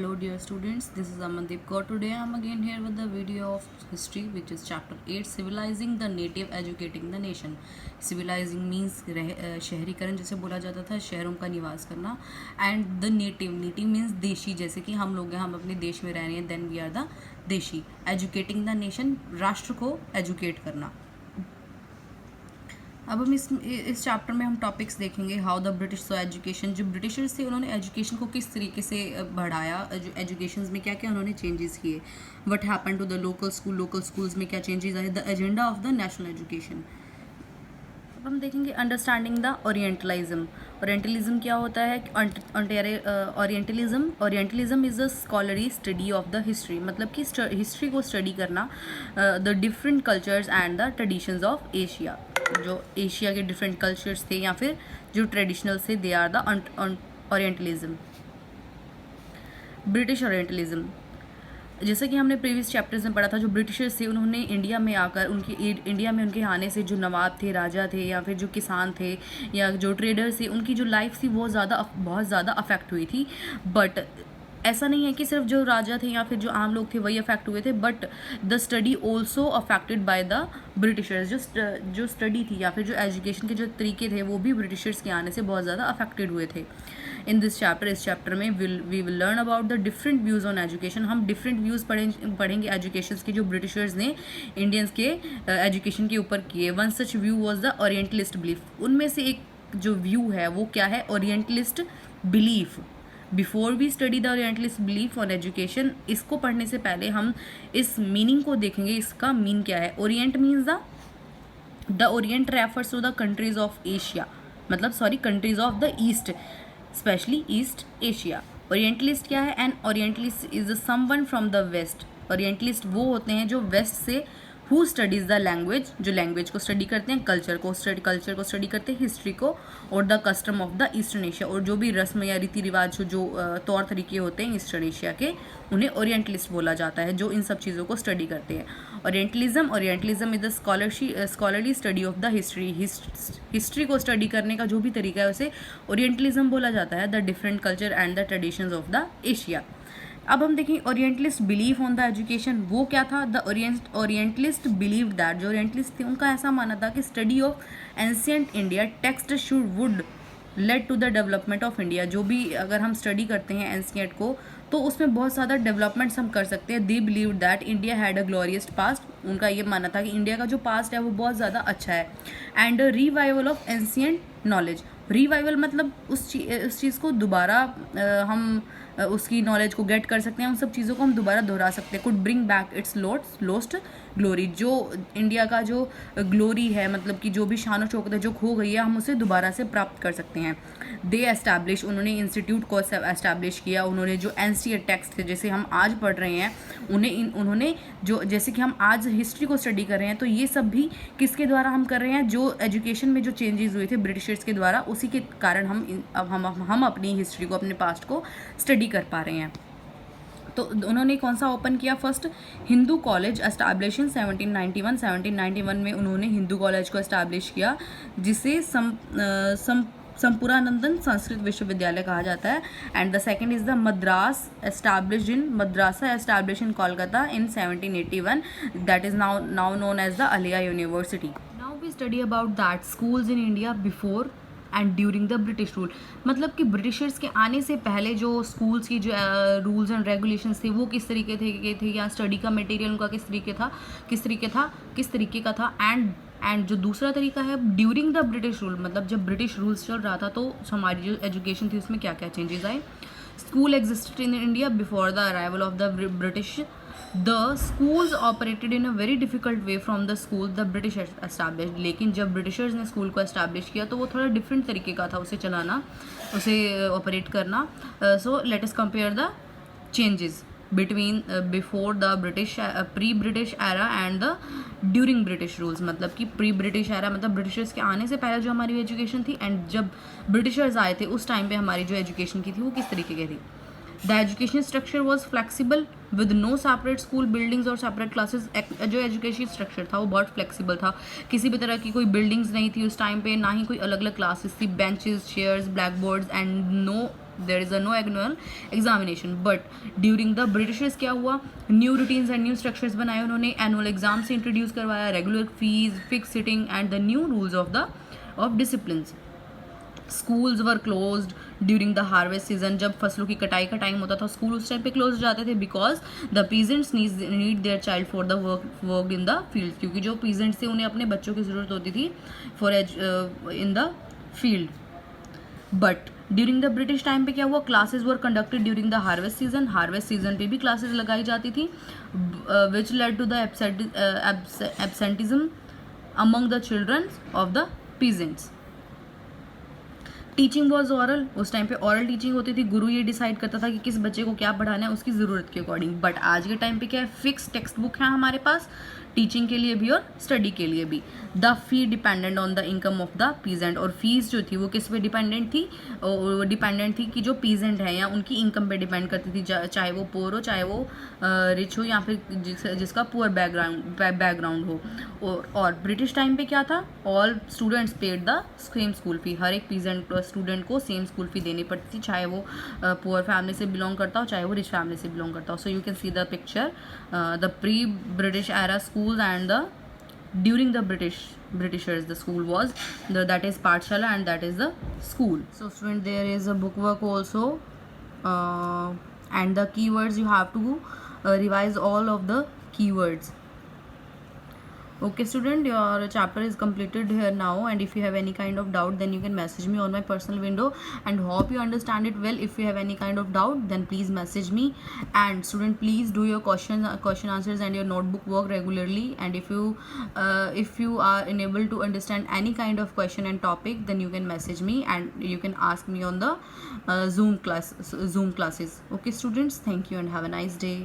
Hello dear students, this is Amandeep Kaur. Today I am again here with the video of history, which is chapter 8, civilizing the native, educating the nation. Civilizing means शहरीकरण जैसे बोला जाता था, शहरों का निवास करना, and the native means देशी, जैसे कि हम लोग हैं, हम अपने देश में रह रहे हैं, then we are the देशी. Educating the nation, राष्ट्र को educate करना. अब हम इस चैप्टर में हम टॉपिक्स देखेंगे. How the British so education. जो ब्रिटिशर्स थे उन्होंने एजुकेशन को किस तरीके से बढ़ाया, जो एजुकेशन में क्या क्या उन्होंने चेंजेस किए. What happen to the local schools में क्या चेंजेस आए. The agenda of the national education. अब हम देखेंगे अंडरस्टैंडिंग द ओरिएंटलिज्म. ओरिएंटलिज्म क्या होता है. Orientalism is a scholarly study of the history. मतलब कि हिस्ट्री को स्टडी करना, the different cultures and the traditions of Asia. जो एशिया के डिफरेंट कल्चर्स थे या फिर जो ट्रेडिशनल थे, they are the orientalism. British orientalism, जैसा कि हमने प्रीवियस चैप्टर्स में पढ़ा था, जो ब्रिटिशर्स थे उन्होंने इंडिया में आकर इंडिया में उनके आने से जो नवाब थे, राजा थे या फिर जो किसान थे या जो ट्रेडर्स थे, उनकी जो लाइफ थी बहुत ज़्यादा अफेक्ट हुई थी. बट ऐसा नहीं है कि सिर्फ जो राजा थे या फिर जो आम लोग थे वही अफेक्ट हुए थे, but the study also affected by the Britishers. जो स्टडी थी या फिर जो एजुकेशन के जो तरीके थे वो भी ब्रिटिशर्स के आने से बहुत ज़्यादा अफेक्टेड हुए थे. इन दिस चैप्टर, इस चैप्टर में we will learn about the different views on education. हम डिफरेंट व्यूज़ पढ़ेंगे एजुकेशन के जो ब्रिटिशर्स ने इंडियंस के एजुकेशन के ऊपर किए. One such view was the orientalist belief. उनमें से एक जो व्यू है वो क्या है, orientalist belief. Before we study the orientalist belief on education, इसको पढ़ने से पहले हम इस मीनिंग को देखेंगे. इसका मीन क्या है. Orient means the orient refers to the countries of Asia, मतलब countries of the east, specially east Asia. Orientalist क्या है. And orientalist is someone from the west. Orientalist वो होते हैं जो वेस्ट से, हु स्टडीज़ द लैंग्वेज, जो language को स्टडी करते हैं, कल्चर को स्टडी करते हैं, हिस्ट्री को, और the custom of the eastern Asia, और जो भी रस्म या रीति रिवाज जो तौर तरीके होते हैं ईस्टर्न एशिया के, उन्हें ओरिएंटलिस्ट बोला जाता है, जो इन सब चीज़ों को स्टडी करते हैं. Orientalism is the scholarly study of the history. History को स्टडी करने का जो भी तरीका है उसे ओरिएंटलिज्म बोला जाता है. The different culture and the traditions of the Asia. अब हम देखें orientalist belief on the education, वो क्या था. द ओरिएंटलिस्ट बिलीव दैट, जो ओरिएंटलिस्ट थे उनका ऐसा मानना था कि study of ancient India text would lead to the development of India. जो भी अगर हम स्टडी करते हैं एंशिएंट को तो उसमें बहुत ज़्यादा डेवलपमेंट्स हम कर सकते हैं. They believe that India had a glorious past. उनका ये मानना था कि इंडिया का जो पास्ट है वो बहुत ज़्यादा अच्छा है. And revival of ancient knowledge. Revival मतलब उस चीज़ को दोबारा हम उसकी नॉलेज को गेट कर सकते हैं, उन सब चीज़ों को हम दोबारा दोहरा सकते हैं. Could bring back it's lost glory. जो इंडिया का जो ग्लोरी है, मतलब कि जो भी शान शौकत है जो खो गई है, हम उसे दोबारा से प्राप्त कर सकते हैं. दे एस्टैब्लिश, उन्होंने इंस्टीट्यूट को एस्टैब्लिश किया. उन्होंने जो एनसीईआरटी टेक्स्ट थे जैसे हम आज पढ़ रहे हैं, उन्होंने जो जैसे कि हम आज हिस्ट्री को स्टडी कर रहे हैं, तो ये सब भी किसके द्वारा हम कर रहे हैं. जो एजुकेशन में जो चेंजेस हुए थे ब्रिटिशर्स के द्वारा, उसी के कारण हम अपनी हिस्ट्री को, अपने पास्ट को स्टडी कर पा रहे हैं. तो उन्होंने कौन सा ओपन किया. First Hindu college establish in 1791 में उन्होंने हिंदू कॉलेज को एस्टैब्लिश किया, जिसे संपूर्णानंदन संस्कृत विश्वविद्यालय कहा जाता है. And the second is the madrasa established in Kolkata in 1781, that is now known as the Aliya university. Now we study about that schools in India before and during the British rule. मतलब कि Britishers के आने से पहले जो स्कूल्स की जो rules and regulations थे वो किस तरीके थे या स्टडी का मटेरियल उनका किस तरीके का था. एंड जो दूसरा तरीका है ड्यूरिंग द ब्रिटिश रूल, मतलब जब ब्रिटिश रूल्स चल रहा था तो हमारी जो एजुकेशन थी उसमें क्या क्या चेंजेस आए. School existed in India before the arrival of the British. The schools operated in a very difficult way from the school the British establish. लेकिन जब ब्रिटिशर्स ने स्कूल को एस्टैब्लिश किया तो वो थोड़ा डिफरेंट तरीके का था उसे चलाना, उसे ऑपरेट करना. So let us compare the changes between before the British pre British era and the during British rules. मतलब कि प्री ब्रिटिश एरा मतलब ब्रिटिशर्स के आने से पहले जो हमारी एजुकेशन थी, एंड जब ब्रिटिशर्स आए थे उस टाइम पे हमारी जो एजुकेशन की थी वो किस तरीके की थी. The education structure was flexible with no separate school buildings और सेपरेट क्लासेस. जो एजुकेशन स्ट्रक्चर था वो बहुत फ्लेक्सीबल था. किसी भी तरह की कोई बिल्डिंग्स नहीं थी उस टाइम पे, ना ही कोई अलग अलग क्लासेस थी. Benches, chairs, black boards and no there is a no annual examination. But during the britishers क्या हुआ, new routines and new structures बनाए उन्होंने, एनुअल एग्जाम से इंट्रोड्यूस करवाया, regular fees, fix sitting and the new rules of discipline. Schools were closed during the harvest season. जब फसलों की कटाई का टाइम होता था स्कूल उस टाइम पे क्लोज हो जाते थे, because the peasants need their child for the work in the field. क्योंकि जो पीजेंट्स थे उन्हें अपने बच्चों की ज़रूरत होती थी for in the field. But during the British time पे क्या हुआ, classes were conducted during the harvest season. Harvest season पे भी क्लासेज लगाई जाती थी, which led to the absenteeism among the children of the peasants. Teaching was oral. उस time पे ऑरल टीचिंग होती थी. गुरु ये डिसाइड करता था कि किस बच्चे को क्या पढ़ाना है उसकी ज़रूरत के अकॉर्डिंग. बट आज के टाइम पे क्या है, फिक्स टेक्स्ट बुक है हमारे पास, टीचिंग के लिए भी और स्टडी के लिए भी. The fee dependent on the income of the peasant. और फीस जो थी वो किस पे डिपेंडेंट थी, डिपेंडेंट थी कि जो पीजेंट है या उनकी इनकम पे डिपेंड करती थी, चाहे वो पोर हो, चाहे वो रिच हो, या फिर जिसका पुअर बैकग्राउंड हो. और ब्रिटिश टाइम पे क्या था, all students paid the same school fee. हर एक पीजेंट स्टूडेंट को सेम स्कूल फी देनी पड़ती थी, चाहे वो पुअर फैमिली से बिलोंग करता हो, चाहे वो रिच फैमिली से बिलोंग करता हो. So you can see the picture, the pre British era schools and the during the Britishers the school was that is Pathshala and that is the school. So student, there is a book work also, and the keywords you have to revise all of the keywords. Okay student, your chapter is completed here now, and if you have any kind of doubt then you can message me on my personal window, and hope you understand it well. If you have any kind of doubt then please message me. And student, please do your question answers and your notebook work regularly. And if you are unable to understand any kind of question and topic, then you can message me and you can ask me on the Zoom classes. Okay students, thank you and have a nice day.